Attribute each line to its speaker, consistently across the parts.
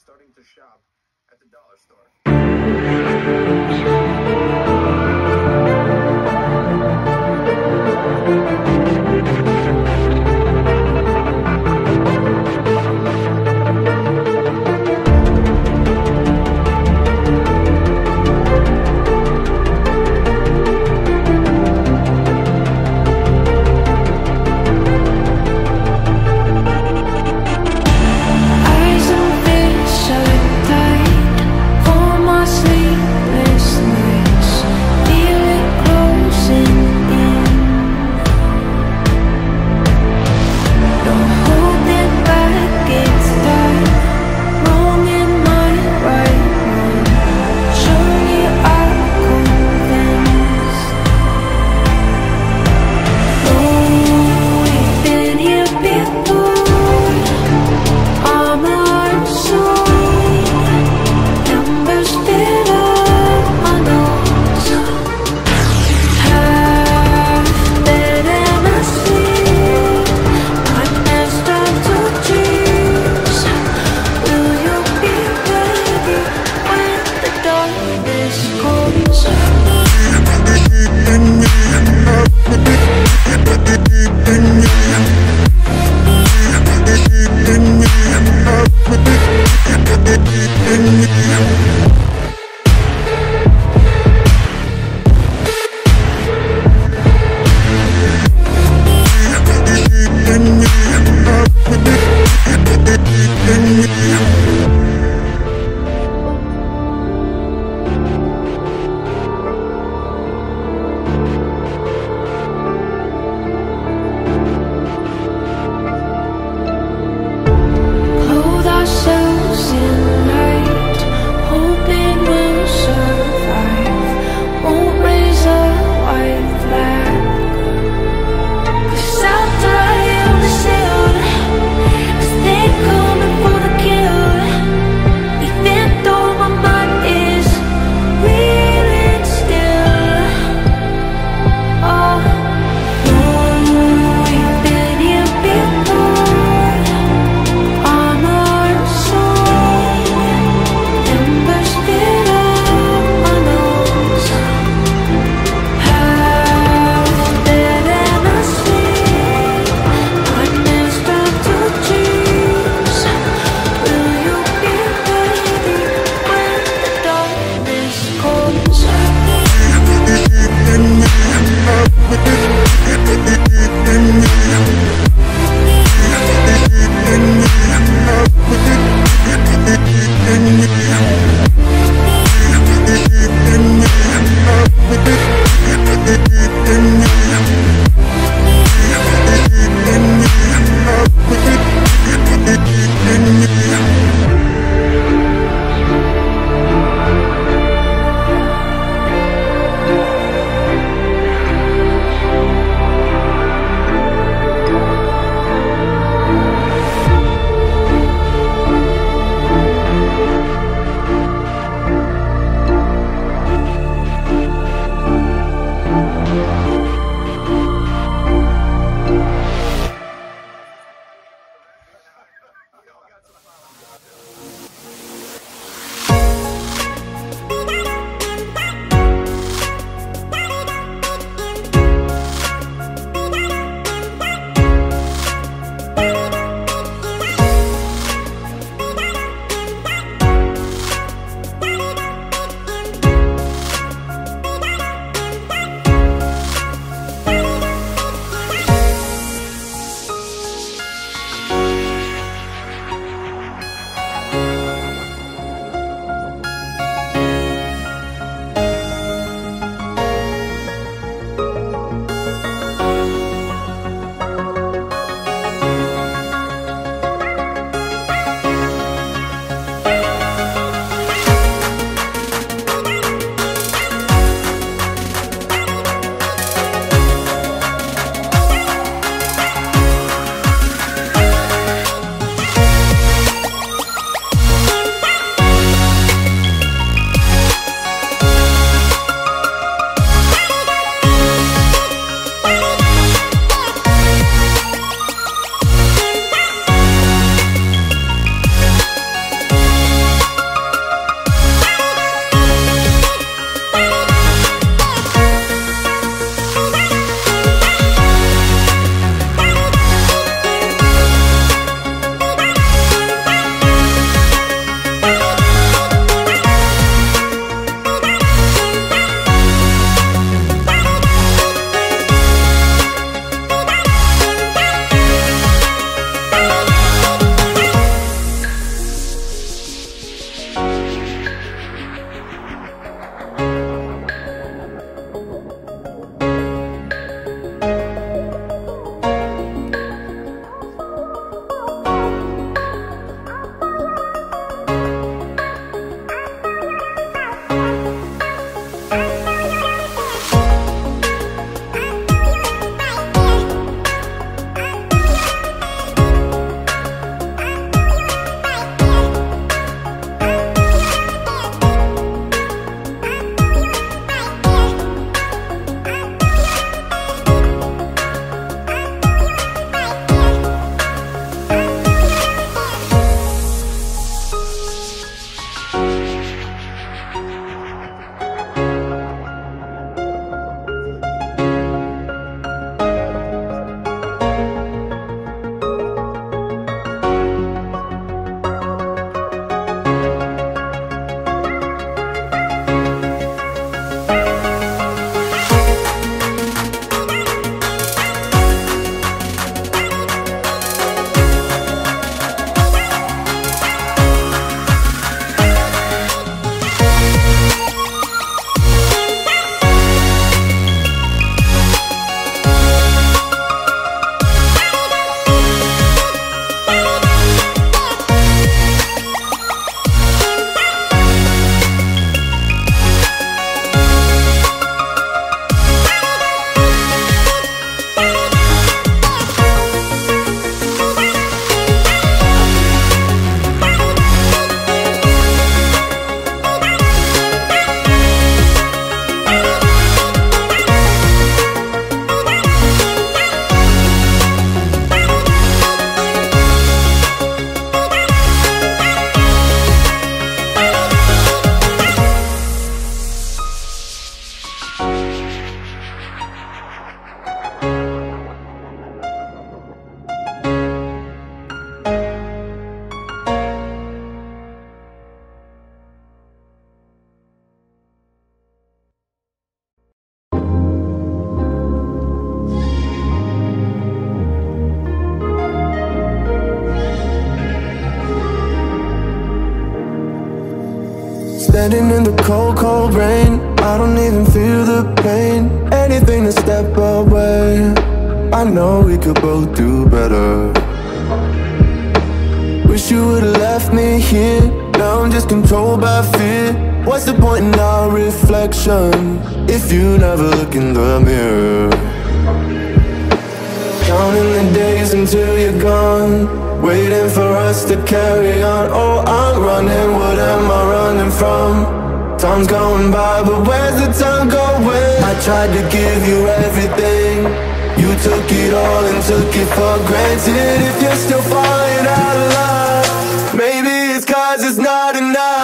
Speaker 1: starting to shop at the dollar store.
Speaker 2: Eyes and fish are tight for my sleep. Standing in the cold, cold rain, I don't even feel the pain. Anything to step away, I know we could both do better. Wish you would've left me here, now I'm just controlled by fear. What's the point in our reflection if you never look in the mirror? Counting the days until you're gone, waiting for us to carry on. Oh, I'm running, what am I running from? Time's going by, but where's the time going? I tried to give you everything, you took it all and took it for granted. If you're still falling out of love, maybe it's 'cause it's not enough.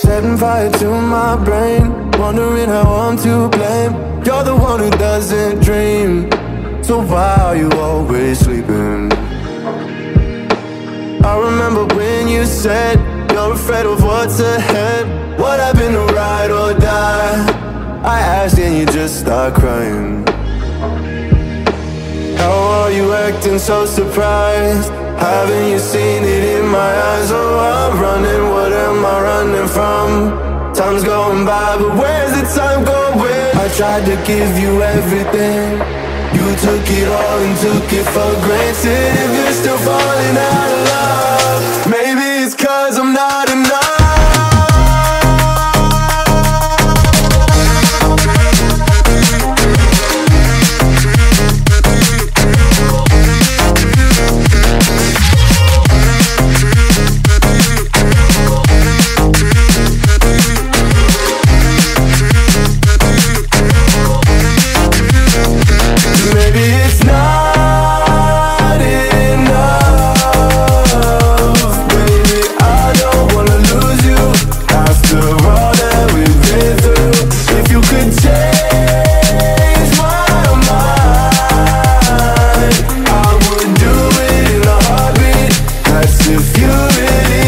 Speaker 2: Setting fire to my brain, wondering how I'm to blame. You're the one who doesn't dream, so why are you always sleeping? I remember when you said you're afraid of what's ahead. What happened to ride or die? I asked and you just start crying. How are you acting so surprised? Haven't you seen it in my eyes? Oh, I'm running, what am I running from? Time's going by, but where's the time going? I tried to give you everything, you took it all and took it for granted. If you're still falling out of love, maybe it's 'cause I'm not enough. If you really